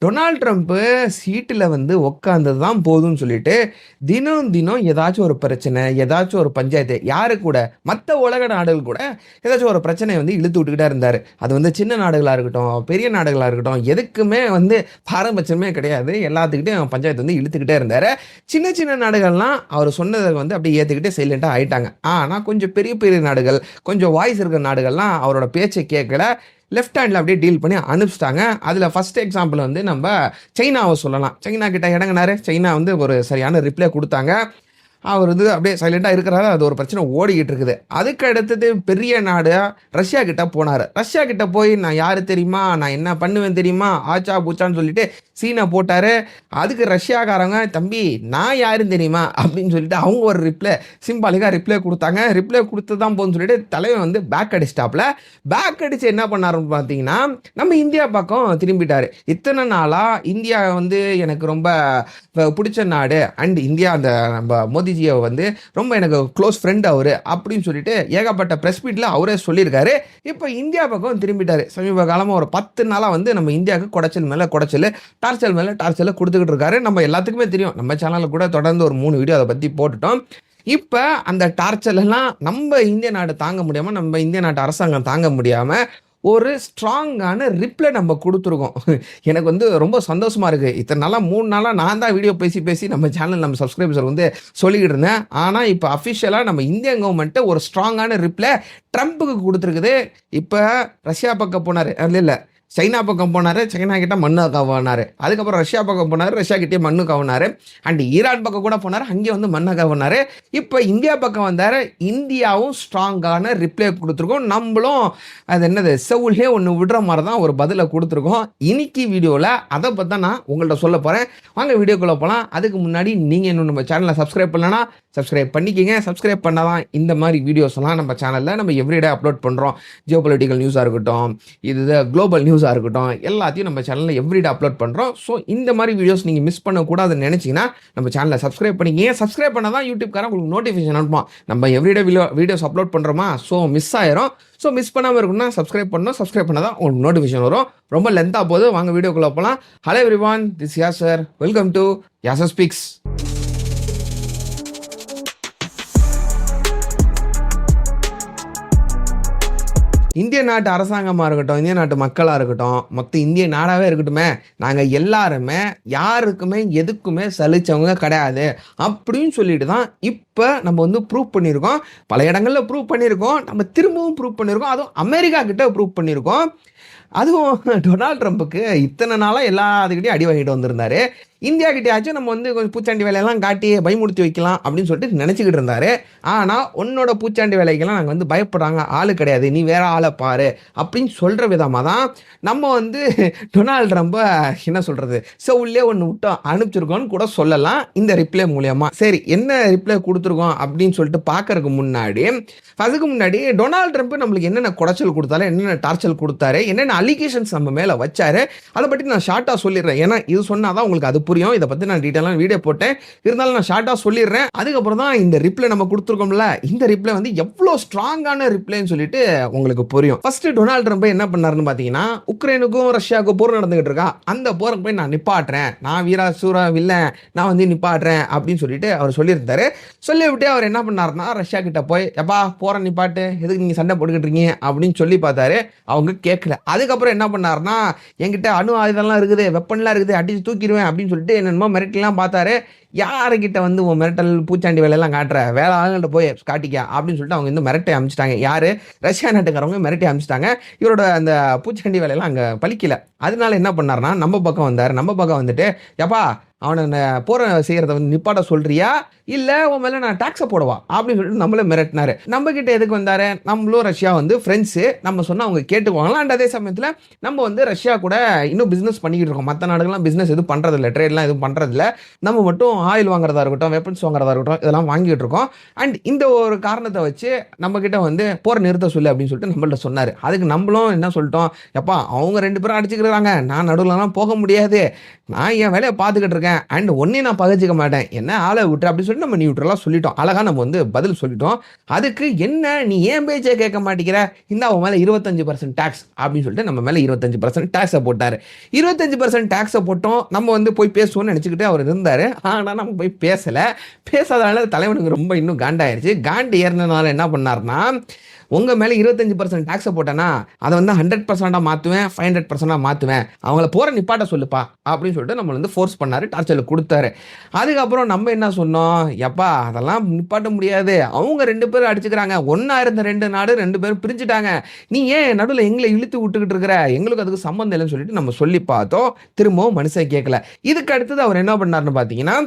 Donald Trump சீட்டுல உட்கார்ந்தது தான் போதும்னு சொல்லிட்டு, தினம் தினம் ஏதாச்சும் ஒரு பிரச்சனை, ஏதாச்சும் ஒரு பஞ்சாயத்து யாரு கூட மத்த உலக நாடுகள் கூட ஏதாச்சும் ஒரு பிரச்சனைய இழுத்து விட்டுக்கிட்டே இருந்தாரு. அது சின்ன நாடுகளா இருக்கட்டும், பெரிய நாடுகளா இருக்கட்டும், எதுக்குமே பாரபட்சமே கிடையாது. எல்லாத்துக்கிட்டயும் பஞ்சாயத்து இழுத்துக்கிட்டே இருந்தாரு. சின்ன சின்ன நாடுகள்லாம் அவர் சொன்னத அப்படியே ஏத்துக்கிட்டு சைலன்ட்டா ஆயிட்டாங்க. ஆனா கொஞ்சம் பெரிய பெரிய நாடுகள், கொஞ்சம் வாய்ஸ் இருக்கிற நாடுகள்லாம் அவரோட பேச்ச கேட்கல. லெஃப்ட் ஹேண்ட்ல அப்படியே டீல் பண்ணி அனுப்பிச்சிட்டாங்க. அதுல ஃபர்ஸ்ட் எக்ஸாம்பிள் நம்ம சைனாவ சொல்லலாம். சைனா கிட்ட இணங்குனாரு. சைனா ஒரு சரியான ரிப்ளை குடுத்தாங்க. அவர் அப்படியே சைலண்டா இருக்கிறாரு. அது ஒரு பிரச்சனை ஓடிக்கிட்டு இருக்குது. அதுக்கு அடுத்தது பெரிய நாடு ரஷ்யா கிட்ட போனாரு. ரஷ்யா கிட்ட போய் நான் யாரு தெரியுமா, நான் என்ன பண்ணுவேன் தெரியுமா, ஆச்சா பூச்சான்னு சொல்லிட்டு சீனை போட்டாரு. அதுக்கு ரஷ்யாக்காரங்க தம்பி நான் யாருன்னு தெரியுமா அப்படின்னு சொல்லிட்டு அவங்க ஒரு சிம்பாலிக்கா ரிப்ளை கொடுத்தாங்க. ரிப்ளை கொடுத்து தான் போன்னு சொல்லிட்டு தலைவன் பேக் அடிச்சிட்டாப்ல. பேக் அடிச்சு என்ன பண்ணாருன்னு பார்த்தீங்கன்னா, நம்ம இந்தியா பக்கம் திரும்பிட்டாரு. இத்தனை நாளா இந்தியா எனக்கு ரொம்ப பிடிச்ச நாடு அண்ட் இந்தியா அந்த நம்ம மோடிஜியை ரொம்ப எனக்கு க்ளோஸ் ஃப்ரெண்ட் அவரு அப்படின்னு சொல்லிட்டு ஏகப்பட்ட பிரஸ் மீட்ல அவரே சொல்லியிருக்காரு. இப்போ இந்தியா பக்கம் திரும்பிட்டாரு. சமீப காலமா ஒரு 10 நாளா நம்ம இந்தியாவுக்கு குடைச்சல் மேல குடைச்சல், டார்ச்சல் மேல டார்ச்சல் கொடுத்துக்கிட்டு இருக்காரு. நம்ம எல்லாத்துக்குமே தெரியும். நம்ம சேனல்ல கூட தொடர்ந்து ஒரு 3 வீடியோ அதை பத்தி போட்டுட்டோம். இப்ப அந்த டார்ச்சல் எல்லாம் நம்ம இந்திய நாடு தாங்க முடியாம, நம்ம இந்திய நாட்டு அரசாங்கம் தாங்க முடியாம ஒரு ஸ்ட்ராங்கான ரிப்ளை நம்ம கொடுத்துருக்கோம். எனக்கு ரொம்ப சந்தோஷமா இருக்கு. இத்தனை நாளா 3 நாளா நான் தான் வீடியோ பேசி பேசி நம்ம சேனல் நம்ம சப்ஸ்கிரைபர்ஸ் சொல்லிக்கிட்டு இருந்தேன். ஆனா இப்போ அஃபிஷியலா நம்ம இந்தியன் கவர்மெண்ட் ஒரு ஸ்ட்ராங்கான ரிப்ளை ட்ரம்ப்புக்கு கொடுத்துருக்குது. இப்போ ரஷ்யா பக்கம் போனாரு, இல்ல சைனா பக்கம் போனாரு, சைனா கிட்ட மண்ணு கவனாரு. அதுக்கப்புறம் ரஷ்யா பக்கம் போனாரு, ரஷ்யா கிட்டே மண்ணு கவனாரு. அண்ட் ஈரான் பக்கம் கூட போனாரு, அங்கே மண்ணை கவனாரு. இப்போ இந்தியா பக்கம் வந்தாரு. இந்தியாவும் ஸ்ட்ராங்கான ரிப்ளை கொடுத்துருக்கோம். நம்மளும் அது என்னது செவுலே ஒன்று விடுற மாதிரி தான் ஒரு பதிலை கொடுத்துருக்கோம். இன்னைக்கு வீடியோவில் அதை பற்றி தான் நான் உங்கள்கிட்ட சொல்ல போகிறேன். வாங்க வீடியோக்குள்ளே போகலாம். அதுக்கு முன்னாடி நீங்கள் இன்னும் நம்ம சேனலை சப்ஸ்கிரைப் பண்ணலன்னா சப்ஸ்கிரைப் பண்ணிக்கிங்க. சப்ஸ்கிரைப் பண்ணால் தான் இந்த மாதிரி வீடியோஸ் எல்லாம் நம்ம சேனலில் நம்ம எவ்ரிடே அப்லோட் பண்ணுறோம். ஜியோ பொலிட்டிக்கல் நியூஸாக இருக்கட்டும், இது குளோபல் நியூஸாக இருக்கட்டும், எல்லாத்தையும் நம்ம சேனலில் எவ்ரிடே அப்லோட் பண்ணுறோம். ஸோ இந்த மாதிரி வீடியோஸ் நீங்கள் மிஸ் பண்ணக்கூடாதுன்னு நினச்சிங்கன்னா நம்ம சேனலை சப்ஸ்கிரைப் பண்ணிக்கிங்க. சப்ஸ்கிரைப் பண்ணால் தான் யூடியூப்காரன் உங்களுக்கு நோட்டிஃபிகேஷன் அனுப்புவோம். நம்ம எவ்ரிடே வீடியோஸ் அப்லோட் பண்ணுறோமா, ஸோ மிஸ் ஆயிரும். ஸோ மிஸ் பண்ணாமல் இருக்குன்னா சப்ஸ்கிரைப் பண்ணணும். சப்ஸ்கிரைப் பண்ணால் தான் உங்களுக்கு நோட்டிஃபிகேஷன் வரும். ரொம்ப லென்த்தாக போகுது, வாங்க வீடியோக்குள்ளே போகலாம். Hello everyone, this Yasar. Welcome to Yasar speaks. இந்திய நாட்டு அரசாங்கமாக இருக்கட்டும், இந்திய நாட்டு மக்களாக இருக்கட்டும், மொத்த இந்திய நாடாகவே இருக்கட்டுமே, நாங்கள் எல்லாருமே யாருக்குமே எதுக்குமே சலிச்சவங்க கிடையாது அப்படின்னு சொல்லிட்டு தான் இப்போ நம்ம ப்ரூவ் பண்ணியிருக்கோம். பல இடங்களில் ப்ரூவ் பண்ணியிருக்கோம். நம்ம திரும்பவும் ப்ரூவ் பண்ணியிருக்கோம். அதுவும் அமெரிக்கா கிட்ட ப்ரூவ் பண்ணியிருக்கோம். அதுவும் டொனால்ட் ட்ரம்ப்புக்கு இத்தனை நாளாக எல்லாத்துக்கிட்டையும் அடி வாங்கிட்டு வந்திருந்தாரு. இந்தியா கிட்டேயாச்சும் நம்ம கொஞ்சம் பூச்சாண்டி வேலையெல்லாம் காட்டி பயமுடுத்தி வைக்கலாம் அப்படின்னு சொல்லிட்டு நினச்சிக்கிட்டு இருந்தாரு. ஆனால் உன்னோட பூச்சாண்டி வேலைக்கெல்லாம் நாங்கள் பயப்படுறாங்க, ஆளு கிடையாது, நீ வேற ஆளை பாரு அப்படின்னு சொல்கிற விதமாக தான் நம்ம டொனால்ட் ட்ரம்ப்பை என்ன சொல்கிறது உள்ளே ஒன்று விட்டோம் அனுப்பிச்சிருக்கோன்னு கூட சொல்லலாம் இந்த ரிப்ளை மூலியமாக. சரி, என்ன ரிப்ளை கொடுத்துருக்கோம் அப்படின்னு சொல்லிட்டு பார்க்கறதுக்கு முன்னாடி, அதுக்கு முன்னாடி டொனால்ட் ட்ரம்ப் நம்மளுக்கு என்னென்ன குடைச்சல் கொடுத்தாரு, என்னென்ன டார்ச்சல் கொடுத்தாரு, என்னென்ன அலிகேஷன்ஸ் நம்ம மேலே வச்சாரு, அதை பற்றி நான் ஷார்ட்டாக சொல்லிடுறேன். ஏன்னா இது சொன்னால் தான் உங்களுக்கு அது புரியும். இதை பற்றி நான் டீட்டெயிலான வீடியோ போட்டேன். இருந்தாலும் நான் ஷார்ட்டாக சொல்லிடுறேன். அதுக்கப்புறம் தான் இந்த ரிப்ளை நம்ம கொடுத்துருக்கோம்ல, இந்த ரிப்ளை எவ்வளோ ஸ்ட்ராங்கான ரிப்ளைன்னு சொல்லிட்டு உங்களுக்கு புரியும். ஃபர்ஸ்ட் டொனால்ட் ட்ரம்ப் என்ன பண்ணாருன்னு பார்த்தீங்கன்னா, உக்ரைனுக்கும் ரஷ்யாவுக்கும் போர் நடந்துகிட்டு இருக்கா, அந்த போருக்கு போய் நான் நிப்பாட்டுறேன், நான் வீரா சூரா வில்லன், நான் நிப்பாட்டுறேன் அப்படின்னு சொல்லிட்டு அவர் சொல்லியிருந்தாரு. சொல்லிவிட்டு அவர் என்ன பண்ணாருன்னா, ரஷ்யா கிட்ட போய் எப்பா போற நிப்பாட்டு, எதுக்கு நீங்க சண்டை போட்டுக்கிட்டு இருக்கீங்க அப்படின்னு சொல்லி பார்த்தாரு. அவங்க கேட்கல. அதுக்கப்புறம் என்ன பண்ணாருன்னா, என்கிட்ட அணு ஆயுதம்லாம் இருக்குது, வெப்பன்லாம் இருக்குது, அடிச்சு தூக்கிடுவேன் அப்படின்னு சொல்லிட்டு என்னென்னமோ மிரட்டலாம் பார்த்தாரு. யாருக்கிட்ட உன் மிரட்டல் பூச்சாண்டி வேலையெல்லாம் காட்டுற, வேலை ஆளுங்கள்ட்ட போய் காட்டிக்க அப்படின்னு சொல்லிட்டு அவங்க மிரட்டை அமைச்சிட்டாங்க. யாரு? ரஷ்யா நாட்டுக்காரவங்க மிரட்டி அமைச்சிட்டாங்க. இவரோட அந்த பூச்சாண்டி வேலையெல்லாம் அங்கே பலிக்கல. அதனால என்ன பண்ணாருன்னா, நம்ம பக்கம் வந்தார். நம்ம பக்கம் வந்துட்டு எப்பா அவனை போற செய்யறத நிப்பாட்ட சொல்றியா, இல்ல உன் மேல நான் டாக்ஸை போடுவா அப்படின்னு சொல்லிட்டு நம்மள மிரட்டினாரு. நம்ம கிட்ட எதுக்கு வந்தாரு? நம்மளும் ரஷ்யா ஃப்ரெண்ட்ஸு, நம்ம சொன்னா அவங்க கேட்டுக்குவாங்களா. அண்ட் அதே சமயத்தில் நம்ம ரஷ்யா கூட இன்னும் பிஸ்னஸ் பண்ணிக்கிட்டு இருக்கோம். மற்ற நாடுகள்லாம் பிஸ்னஸ் எதுவும் பண்றதில்ல, ட்ரேட்லாம் எதுவும் பண்றதில்ல. நம்ம மட்டும் ஆயில் வாங்குறதா இருக்கட்டும், வெப்பன்ஸ் வாங்குறதா இருக்கட்டும், இதெல்லாம் வாங்கிட்டு இருக்கோம். அண்ட் இந்த ஒரு காரணத்தை வச்சு நம்ம கிட்ட வந்து போற நிறுத்த சொல்லு அப்படின்னு சொல்லிட்டு நம்மள்ட்ட சொன்னாரு. அதுக்கு நம்மளும் என்ன சொல்லிட்டோம், எப்பா அவங்க 2 பேரும் அடிச்சுக்கிறாங்க, நான் நடுவுலலாம் போக முடியாது, நான் என் வேலையை பார்த்துக்கிட்டு இருக்கேன், அண்ட் ஒன்னையும் நான் பகிச்சிக்க மாட்டேன், என்ன ஆளை விட்டு அப்படின்னு சொல்லிட்டு நம்ம நியூட்ரலாக சொல்லிட்டோம். அழகா நம்ம வந்து பதில் சொல்லிட்டோம். அதுக்கு என்ன நீ ஏன் பேச்சே கேட்க மாட்டேங்கிற, இந்த அவன் மேலே 25% டேக்ஸ் அப்படின்னு சொல்லிட்டு நம்ம மேலே 25% டேக்ஸை போட்டார். 25% டேக்ஸை போட்டோம். நம்ம வந்து போய் பேசுவோம்னு நினச்சிக்கிட்டு அவர் இருந்தார். ஆனால் நம்ம போய் பேசாதனால தலைவனுக்கு ரொம்ப இன்னும் காண்டாயிருச்சு. காண்டு ஏறினால என்ன பண்ணார்னா, உங்கள் மேலே 25% டேக்ஸை போட்டேன்னா அதை வந்து 100% மாற்றுவேன், 500% மாற்றுவேன், அவங்கள போகிற நிப்பாட்ட சொல்லுப்பா அப்படின்னு சொல்லிட்டு நம்மளை வந்து ஃபோர்ஸ் பண்ணார், டார்ச்சரில் கொடுத்தாரு. அதுக்கப்புறம் நம்ம என்ன சொன்னோம், எப்பா அதெல்லாம் நிப்பாட்ட முடியாது, அவங்க 2 பேரும் அடிச்சுக்கிறாங்க, ஒன்றா இருந்த 2 நாடு 2 பேரும் பிரிஞ்சுட்டாங்க, நீ ஏன் நடுவில் எங்களை இழுத்து விட்டுக்கிட்டு இருக்கிற, எங்களுக்கு அதுக்கு சம்மந்தம் இல்லைன்னு சொல்லிட்டு நம்ம சொல்லி பார்த்தோம். திரும்பவும் மனுஷன் கேட்கல. இதுக்கு அடுத்தது அவர் என்ன பண்ணாருன்னு பார்த்தீங்கன்னா,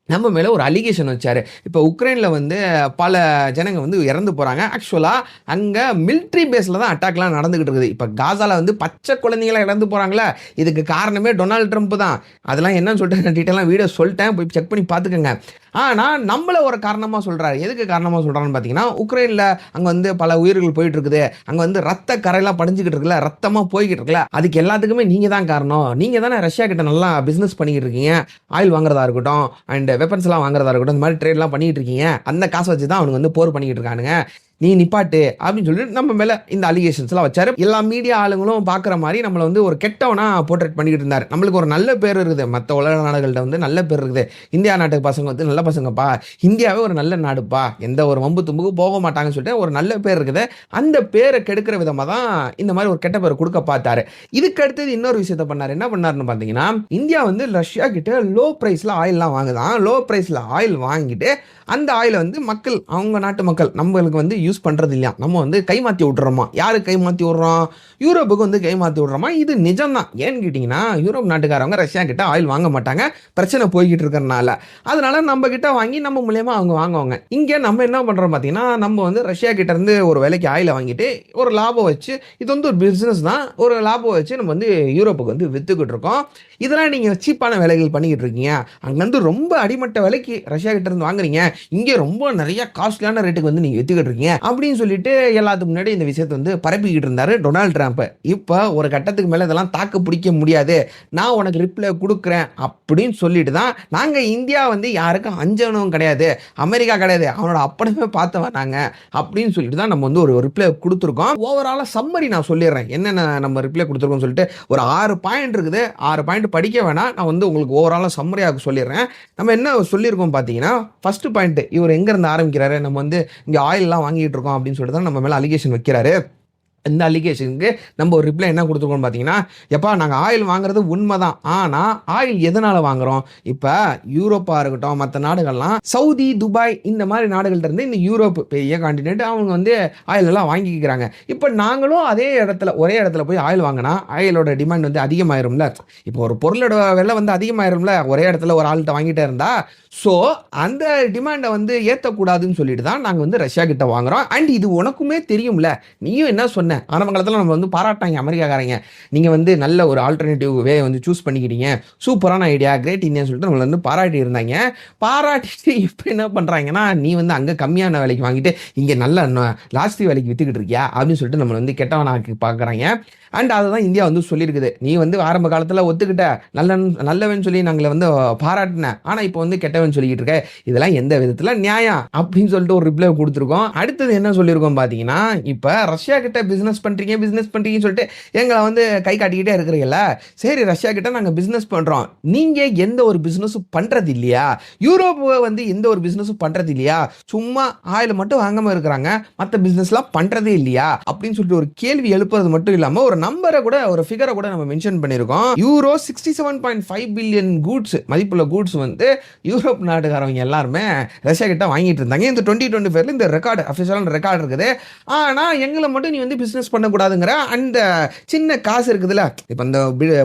நம்ம மேலே ஒரு அலிகேஷன் வச்சார். இப்போ உக்ரைனில் வந்து பல ஜனங்க வந்து இறந்து போகிறாங்க. ஆக்சுவலாக அங்கே மிலிட்ரி பேஸில் தான் அட்டாக்லாம் நடந்துகிட்டு இருக்குது. இப்போ காசாவில் வந்து பச்சை குழந்தைங்களாம் இறந்து போகிறாங்களே, இதுக்கு காரணமே டொனால்டு ட்ரம்ப் தான். அதெல்லாம் என்னன்னு சொல்லிட்டு நான் டீட்டெயிலாக வீடியோ சொல்லிட்டேன், போய் செக் பண்ணி பார்த்துக்கோங்க. ஆனால் நம்மளை ஒரு காரணமாக சொல்கிறாரு. எதுக்கு காரணமாக சொல்கிறான்னு பார்த்தீங்கன்னா, உக்ரைனில் அங்கே வந்து பல உயிர்கள் போயிட்டு இருக்குது, அங்கே வந்து ரத்த கரையெல்லாம் படிஞ்சுக்கிட்டு இருக்குல்ல, ரத்தமாக போய்கிட்டு இருக்குல்ல, அதுக்கு எல்லாத்துக்குமே நீங்கள் தான் காரணம், நீங்கள் தானே ரஷ்யா கிட்ட நல்லா பிஸ்னஸ் பண்ணிக்கிட்டு இருக்கீங்க, ஆயில் வாங்குறதா இருக்கட்டும் அண்ட் வெப்பன்ஸ்லாம் வாங்குறதா இருக்கட்டும், இந்த மாதிரி ட்ரேட்லாம் பண்ணிட்டு இருக்கீங்க, அந்த காசை வச்சு தான் அவனுக்கு வந்து போர் பண்ணிக்கிட்டு இருக்கானுங்க, நீ நிப்பாட்டு அப்படின்னு சொல்லிட்டு நம்ம மேலே இந்த அலிகேஷன்ஸ்லாம் வச்சாரு. எல்லா மீடியா ஆளுங்களும் பார்க்குற மாதிரி நம்மளை வந்து ஒரு கெட்டவனா போர்ட்ரேட் பண்ணிக்கிட்டு இருந்தார். நம்மளுக்கு ஒரு நல்ல பேர் இருக்குது, மற்ற உலக நாடுகள்கிட்ட வந்து நல்ல பேர் இருக்குது, இந்தியா நாட்டுக்கு பசங்க வந்து நல்ல பசங்கப்பா, இந்தியாவே ஒரு நல்ல நாடுப்பா, எந்த ஒரு வம்பு தும்புக்கு போக மாட்டாங்கன்னு சொல்லிட்டு ஒரு நல்ல பேர் இருக்குது. அந்த பேரை கெடுக்கிற விதமாக தான் இந்த மாதிரி ஒரு கெட்ட பேர் கொடுக்க பார்த்தாரு. இதுக்கு அடுத்தது இன்னொரு விஷயத்த பண்ணார். என்ன பண்ணாருன்னு பார்த்தீங்கன்னா, இந்தியா வந்து ரஷ்யா கிட்ட லோ ப்ரைஸில் ஆயில்லாம் வாங்குதான். லோ ப்ரைஸில் ஆயில் வாங்கிட்டு அந்த ஆயிலை வந்து மக்கள், அவங்க நாட்டு மக்கள் நம்மளுக்கு வந்து யூஸ் பண்ணுறது இல்லையா, நம்ம வந்து கைமாற்றி விட்டுறோமா. யாருக்கு கைமாற்றி விட்றோம், யூரோப்புக்கு வந்து கைமாற்றி விட்றோமா. இது நிஜம்தான். ஏன்னு கேட்டிங்கன்னா, யூரோப் நாட்டுக்காரவங்க ரஷ்யா கிட்ட ஆயில் வாங்க மாட்டாங்க, பிரச்சனை போய்கிட்டு இருக்கிறனால. அதனால நம்ம கிட்ட வாங்கி நம்ம மூலியமாக அவங்க வாங்குவாங்க. இங்கே நம்ம என்ன பண்ணுறோம் பார்த்தீங்கன்னா, நம்ம வந்து ரஷ்யா கிட்ட இருந்து ஒரு விலைக்கு ஆயிலை வாங்கிட்டு ஒரு லாபம் வச்சு, இது வந்து ஒரு பிஸ்னஸ் தான், ஒரு லாபம் வச்சு நம்ம வந்து யூரோப்புக்கு வந்து விற்றுக்கிட்டு இருக்கோம். இதெல்லாம் நீங்கள் சீப்பான வேலைகள் பண்ணிக்கிட்டு இருக்கீங்க. அங்கேருந்து ரொம்ப அடிமட்ட விலைக்கு ரஷ்யா கிட்ட இருந்து வாங்குறீங்க, இங்கே ரொம்ப நிறைய காஸ்ட்லியான ரேட்டுக்கு வந்து நீங்கள் விற்றுக்கிட்டு இருக்கீங்க அப்படின்னு சொல்லிட்டு எல்லாத்துக்கு முன்னாடி இந்த விஷயத்தை வந்து பரப்பிக்கிட்டு இருந்தாரு டொனால்டு ட்ரம்ப். இப்போ ஒரு கட்டத்துக்கு மேலே இதெல்லாம் தாக்கு பிடிக்க முடியாது, நான் உனக்கு ரிப்ளை கொடுக்குறேன் அப்படின்னு சொல்லிட்டு தான் நாங்கள் இந்தியா வந்து யாருக்கும் அஞ்சனும் கிடையாது, அமெரிக்கா கிடையாது, அவனோட அப்படமே பார்த்தவன் நாங்கள் அப்படின்னு சொல்லிட்டு தான் நம்ம வந்து ஒரு ரிப்ளை கொடுத்துருக்கோம். ஓவராலாக சம்மரி நான் சொல்லிடுறேன், என்னென்ன நம்ம ரிப்ளை கொடுத்துருக்கோம்னு சொல்லிட்டு ஒரு 6 பாயிண்ட் இருக்குது. 6 பாயிண்ட் படிக்க வேணாம், நான் வந்து உங்களுக்கு ஓவராலாக சம்மரியாக சொல்லிடுறேன். நம்ம என்ன சொல்லியிருக்கோம் பார்த்தீங்கன்னா, ஃபர்ஸ்ட் பாயிண்ட், இவர் எங்கேருந்து ஆரம்பிக்கிறாரு, நம்ம வந்து இங்கே ஆயிலெலாம் வாங்கிட்டு இருக்கோம் அப்படின்னு சொல்லிட்டு தான் நம்ம மேலே அலிகேஷன் வைக்கிறாரு. இந்த அலிகேஷனுக்கு நம்ம ஒரு ரிப்ளை என்ன கொடுத்துருக்கோம் பார்த்தீங்கன்னா, எப்பா நாங்கள் ஆயில் வாங்குறது உண்மை தான், ஆனால் ஆயில் எதனால் வாங்குகிறோம், இப்போ யூரோப்பாக இருக்கட்டும் மற்ற நாடுகள்லாம் சவுதி துபாய் இந்த மாதிரி நாடுகள்கிட்ட இருந்து இந்த யூரோப் பெரிய காண்டினென்ட் அவங்க வந்து ஆயில் எல்லாம் வாங்கிக்கிறாங்க. இப்போ நாங்களும் ஒரே இடத்துல போய் ஆயில் வாங்கினா ஆயிலோட டிமாண்ட் வந்து அதிகமாயிரும்ல. இப்போ ஒரு பொருளோட விலை வந்து அதிகமாயிரும்ல ஒரே இடத்துல ஒரு ஆள்கிட்ட வாங்கிட்டே இருந்தா. ஸோ அந்த டிமாண்டை வந்து ஏற்றக்கூடாதுன்னு சொல்லிட்டு தான் நாங்கள் வந்து ரஷ்யா கிட்ட வாங்குறோம். அண்ட் இது உனக்குமே தெரியும்ல, நீயும் என்ன சொன்ன ஆரம்ப காலத்தில், நம்ம வந்து பாராட்டாங்க அமெரிக்காக்காரங்க, நீங்கள் வந்து நல்ல ஒரு ஆல்டர்னேட்டிவ் வே வந்து சூஸ் பண்ணிக்கிட்டீங்க, சூப்பரான ஐடியா, கிரேட் இந்தியான்னு சொல்லிட்டு நம்மளை வந்து பாராட்டி இருந்தாங்க. பாராட்டிட்டு இப்போ என்ன பண்ணுறாங்கன்னா, நீ வந்து அங்கே கம்மியான விலைக்கு வாங்கிட்டு இங்கே நல்ல லாஸ்ட் விலைக்கு விற்றுக்கிட்டு இருக்கியா அப்படின்னு சொல்லிட்டு நம்மளை வந்து கெட்டவனாக்கி பார்க்குறாங்க. அண்ட் அதை தான் இந்தியா வந்து சொல்லியிருக்குது, நீ வந்து ஆரம்ப காலத்தில் ஒத்துக்கிட்ட நல்லவன் சொல்லி நாங்களை வந்து பாராட்டினேன், ஆனால் இப்போ வந்து கெட்டவன் சொல்லிக்கிட்டு இருக்க, இதெல்லாம் எந்த விதத்தில் நியாயம் அப்படின்னு சொல்லிட்டு ஒரு ரிப்ளை கொடுத்துருக்கோம். அடுத்தது என்ன சொல்லியிருக்கோம் பார்த்தீங்கன்னா, இப்போ ரஷ்யா கிட்ட பிஸ்னஸ் பண்ணுறீங்கன்னு சொல்லிட்டு எங்களை வந்து கை காட்டிக்கிட்டே இருக்கிறீங்கள, சரி ரஷ்யா கிட்ட நாங்கள் பிஸ்னஸ் பண்ணுறோம், நீங்கள் எந்த ஒரு பிஸ்னஸும் பண்ணுறது இல்லையா, யூரோப்பை வந்து எந்த ஒரு பிஸ்னஸும் பண்ணுறது இல்லையா, சும்மா ஆயில் மட்டும் வாங்காமல் இருக்கிறாங்க, மற்ற பிஸ்னஸ்லாம் பண்ணுறதே இல்லையா அப்படின்னு சொல்லிட்டு ஒரு கேள்வி எழுப்புறது மட்டும் இல்லாமல் ஒரு நம்பரை கூட, ஒரு ஃபிகரை கூட நம்ம மென்ஷன் பண்ணியிருக்கோம். யூரோ 67.5 பில்லியன் கூட்ஸ் மதிப்புள்ள கூட்ஸ் வந்து யூரோப் நாட்டுக்காரவங்க எல்லாருமே ரஷ்யா கிட்ட வாங்கிட்டு இருந்தாங்க. இந்த 2025 இந்த ரெக்கார்டு அஃபிஷியலான ரெக்கார்டு இருக்குது. ஆனால் எங்களை மட்டும் நீ வந்து பிசினஸ் பண்ணக்கூடாதுங்கிற அந்த சின்ன காசு இருக்குதுல்ல, இப்ப இந்த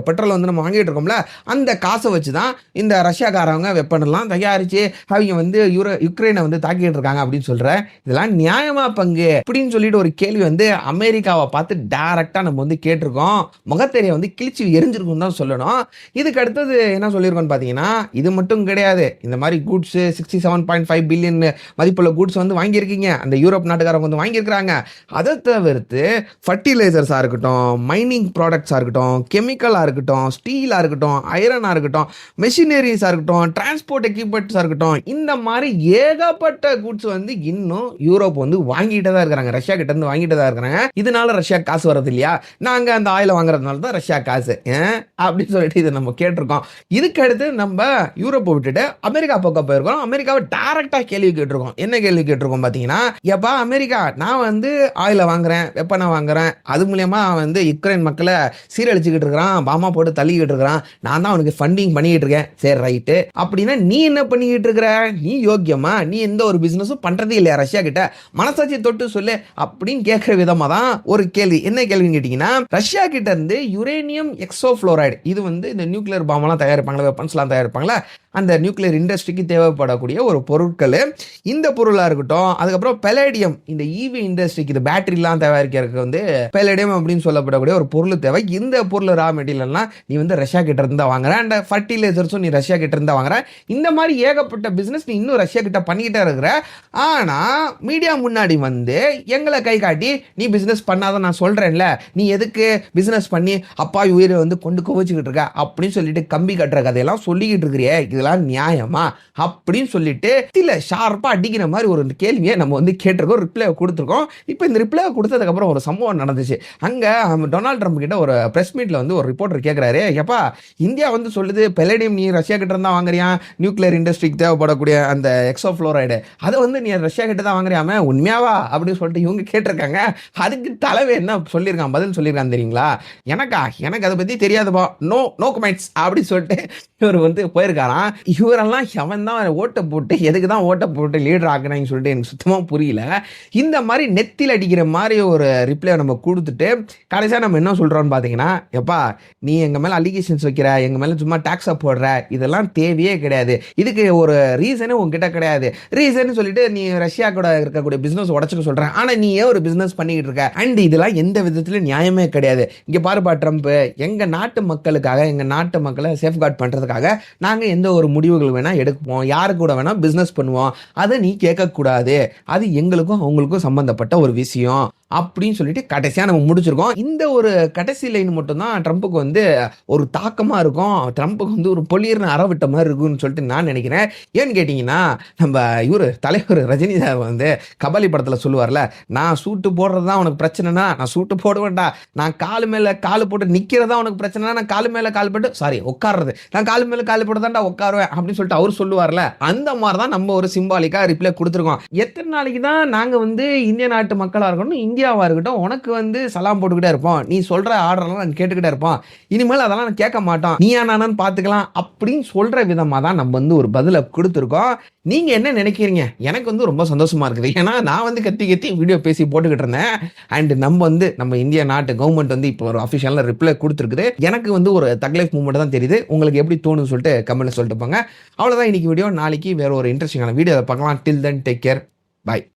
பெட்ரோல் வந்து நம்ம வாங்கிட்டு இருக்கோம்ல, அந்த காசை வச்சுதான் இந்த ரஷ்யாக்காரவங்க வெப்பன்லாம் தயாரிச்சு அவங்க வந்து யுக்ரைனை வந்து தாக்கிட்டு இருக்காங்க அப்படின்னு சொல்ற. இதெல்லாம் நியாயமா பங்கு அப்படின்னு சொல்லிட்டு ஒரு கேள்வி வந்து அமெரிக்காவை பார்த்து டைரக்டா நம்ம வந்து கேட்டிருக்கோம். முகத்தெரிய வந்து கிழிச்சு எரிஞ்சிருக்கும் தான் சொல்லணும். இதுக்கு அடுத்தது என்ன சொல்லியிருக்கோம்னு பாத்தீங்கன்னா, இது மட்டும் கிடையாது, இந்த மாதிரி கூட்ஸ் 67.5 பில்லியன் மதிப்புள்ள கூட்ஸ் வந்து வாங்கியிருக்கீங்க, அந்த யூரோப் நாட்டுக்காரங்க வந்து வாங்கியிருக்கிறாங்க. அதை தவிர்த்து ஃபர்டிலைசர்ஸா இருக்கட்டும், மைனிங் ப்ராடக்ட்ஸா இருக்கட்டும், கெமிக்கலா இருக்கட்டும், ஸ்டீலா இருக்கட்டும், ஐரனா இருக்கட்டும், மெஷினரிஸா இருக்கட்டும், டிரான்ஸ்போர்ட் எக்யூப்மெண்ட்ஸா இருக்கட்டும், இந்த மாதிரி ஏகப்பட்ட கூட்ஸ் வந்து இன்னும் யூரோப் வந்து வாங்கிட்டு தான் இருக்கிறாங்க, ரஷ்யா கிட்ட இருந்து வாங்கிட்டு தான் இருக்கிறாங்க. இதனால ரஷ்யா காசு வரது இல்லையா, நாங்க அந்த ஆயில வாங்குறதுனால தான் ரஷ்யா காசு அப்படின்னு சொல்லிட்டு இதை நம்ம கேட்டிருக்கோம். இதுக்கு அடுத்து நம்ம யூரோப்பை விட்டுட்டு அமெரிக்கா பக்கம் போயிருக்கோம். அமெரிக்காவை டைரக்டா கேள்வி கேட்டிருக்கோம். என்ன கேள்வி கேட்டிருக்கோம் பாத்தீங்கன்னா, எப்பா அமெரிக்கா, நான் வந்து ஆயில வாங்குறேன், வெப்பனை வாங்குறேன், அது மூலியமா வந்து யுக்ரைன் மக்களை சீரழிச்சுக்கிட்டு இருக்கிறான், பாமா போட்டு தள்ளிக்கிட்டு இருக்கிறான், நான் தான் அவனுக்கு ஃபண்டிங் பண்ணிக்கிட்டு இருக்கேன். சரி ரைட்டு, அப்படின்னா நீ என்ன பண்ணிக்கிட்டு இருக்கிற, நீ யோக்கியமா, நீ எந்த ஒரு பிசினஸும் பண்றதே இல்லையா ரஷ்யா கிட்ட, மனசாட்சி தொட்டு சொல்லு அப்படின்னு கேட்கிற விதமா தான் ஒரு கேள்வி. என்ன கேள்வின்னு கேட்டீங்கன்னா, ரஷ்யா கிட்ட இருந்து யுரேனியம் எக்ஸோஃப்ளோரைடு, இது வந்து இந்த நியூக்ளியர் பாம்பெல்லாம் தயாரிப்பாங்களா, வெப்பன்ஸ்லாம் தயாரிப்பாங்களா, அந்த நியூக்ளியர் இண்டஸ்ட்ரிக்கு தேவைப்படக்கூடிய ஒரு பொருட்கள். இந்த பொருளாக இருக்கட்டும், அதுக்கப்புறம் பெலேடியம், இந்த ஈவி இண்டஸ்ட்ரிக்கு இந்த பேட்டரிலாம் தயாரிக்கிறதுக்கு வந்து பெலேடியம் அப்படின்னு சொல்லப்படக்கூடிய ஒரு பொருள் தேவை. இந்த பொருள் ரா மெட்டீரியல்லாம் நீ வந்து ரஷ்யா கிட்ட இருந்தா வாங்குற, அண்ட் ஃபர்டிலைசர்ஸும் நீ ரஷ்யா கிட்ட இருந்தா வாங்குற. இந்த மாதிரி ஏகப்பட்ட பிசினஸ் நீ இன்னும் ரஷ்யா கிட்ட பண்ணிக்கிட்டே இருக்கிற. ஆனா மீடியா முன்னாடி வந்து எங்களை கை காட்டி நீ பிசினஸ் பண்ணாத நான் சொல்றேன்ல, நீ எதுக்கு பிசினஸ் பண்ணி அப்பா உயிரை வந்து கொண்டு குவிச்சுக்கிட்டு இருக்க அப்படின்னு சொல்லிட்டு கம்பி கட்டுற கதையெல்லாம் சொல்லிக்கிட்டு இருக்கிறியே, இதெல்லாம் நியாயமா அப்படின்னு சொல்லிட்டு இல்ல ஷார்ப்பா அடிக்கிற மாதிரி ஒரு கேள்வியை நம்ம வந்து கேட்டிருக்கோம், ரிப்ளை கொடுத்துருக்கோம். இப்போ இந்த ரிப்ளை கொடுத்ததுக்கு அப்புறம் ஒரு சம்பவம் நடந்துச்சு. அங்க டொனால்ட் ட்ரம்ப் கிட்ட ஒரு பிரஸ் மீட்ல வந்து ஒரு ரிப்போர்ட்டர் கேட்கிறாரு, எப்பா இந்தியா வந்து சொல்லுது பெலேடியம் நீ ரஷ்யா கிட்ட இருந்தா வாங்குறியா, நியூக்ளியர் இண்டஸ்ட்ரிக்கு தேவைப்படக்கூடிய அந்த எக்ஸோஃப்ளோரைடு அதை வந்து நீ ரஷ்யா கிட்ட தான் வாங்குறியாம, உண்மையாவா அப்படின்னு சொல்லிட்டு இவங்க கேட்டிருக்காங்க. அதுக்கு தலைவர் என்ன சொல்லியிருக்கான், பதில் சொல்லியிருக்கான் தெரியுங்களா, எனக்கு அதை பத்தி தெரியாதுப்பா, நோ கமெண்ட்ஸ் அப்படின்னு சொல்லிட்டு இவர் வந்து போயிருக்காராம். இவரெல்லாம் எவன் தான் ஓட்டை போட்டு எதுக்கு தான் ஓட்டை போட்டு லீடர் ஆக்குறாங்கன்னு சொல்லிட்டு எனக்கு சுத்தமாக புரியல. இந்த மாதிரி நெத்தியில் அடிக்கிற மாதிரி ஒரு ரிப்ளை நம்ம கொடுத்துட்டு கடைசியாக நம்ம என்ன சொல்கிறோம்னு பார்த்தீங்கன்னா, எப்பா நீ எங்கள் மேலே அலிகேஷன்ஸ் வைக்கிற, எங்கள் மேலே சும்மா டாக்ஸை போடுற, இதெல்லாம் தேவையே கிடையாது, இதுக்கு ஒரு ரீசனே உங்ககிட்ட கிடையாது. ரீசன் சொல்லிட்டு நீ ரஷ்யா கூட இருக்கக்கூடிய பிஸ்னஸ் உடச்சுக்க சொல்கிறேன், ஆனால் நீ ஏன் ஒரு பிஸ்னஸ் பண்ணிக்கிட்டு இருக்க, அண்ட் இதெல்லாம் எந்த விதத்துலையும் நியாயமே கிடையாது. இங்கே பாருப்பா ட்ரம்ப், எங்கள் நாட்டு மக்களுக்காக, எங்கள் நாட்டு மக்களை சேஃப்கார்ட் பண்ணுறதுக்காக நாங்கள் எந்த ஒரு முடிவுகள் வேணா எடுப்போம், யாரு கூட வேணா பிசினஸ் பண்ணுவோம், அதை நீ கேட்கக்கூடாது, அது எங்களுக்கும் அவங்களுக்கும் சம்பந்தப்பட்ட ஒரு விஷயம் அப்படின்னு சொல்லிட்டு கடைசியா நம்ம முடிச்சிருக்கோம். இந்த ஒரு கடைசி லைன் மட்டும் தான் ட்ரம்ப்புக்கு வந்து ஒரு தாக்கமா இருக்கும், ட்ரம்ப்புக்கு வந்து ஒரு பொலியர்னு அறவிட்ட மாதிரி இருக்குன்னு சொல்லிட்டு நான் நினைக்கிறேன். ஏன்னு கேட்டீங்கன்னா, நம்ம இவரு தலைவர் ரஜினி சார் வந்து கபாலி படத்துல சொல்லுவார்ல, நான் சூட்டு போடுறது தான் உனக்கு பிரச்சனைனா நான் சூட்டு போடுவேன்டா, நான் காலு மேல காலு போட்டு நிக்கிறதா உனக்கு பிரச்சனைனா நான் காலு மேல கால் போட்டு உட்கார்றது, நான் காலு மேல காலு போட்டு தான்டா உட்காருவேன் அப்படின்னு சொல்லிட்டு அவர் சொல்லுவார்ல, அந்த மாதிரி தான் நம்ம ஒரு சிம்பாலிக்கா ரிப்ளை கொடுத்துருக்கோம். எத்தனை நாளைக்கு தான் நாங்க வந்து இந்திய நாட்டு மக்களா இருக்கணும், இந்தியாவா இருக்கட்டும், உனக்கு வந்து சலாம் போட்டுக்கிட்டே இருப்போம், நீ சொல்ற ஆர்டர்லாம் நான் கேட்டுக்கிட்டே இருப்போம், இனிமேல் அதெல்லாம் நான் கேட்க மாட்டோம், நீ நானும் பார்த்துக்கலாம் அப்படின்னு சொல்ற விதமா தான் நம்ம வந்து ஒரு பதிலை கொடுத்துருக்கோம். நீங்க என்ன நினைக்கிறீங்க? எனக்கு வந்து ரொம்ப சந்தோஷமா இருக்குது. ஏன்னா நான் வந்து கத்தி கத்தி வீடியோ பேசி போட்டுக்கிட்டு இருந்தேன், அண்ட் நம்ம இந்திய நாட்டு கவர்மெண்ட் வந்து இப்போ ஒரு அஃபிஷியலாக ரிப்ளை கொடுத்துருக்குது. எனக்கு வந்து ஒரு தக் லைஃப் மூவ்மெண்ட் தான் தெரியுது. உங்களுக்கு எப்படி தோணுன்னு சொல்லிட்டு கமெண்ட்ல சொல்லிட்டு போங்க. அவ்வளோதான் இன்னைக்கு வீடியோ. நாளைக்கு வேற ஒரு இன்ட்ரெஸ்டிங்கான வீடியோ பார்க்கலாம். டில் தென் டேக் கேர், பை.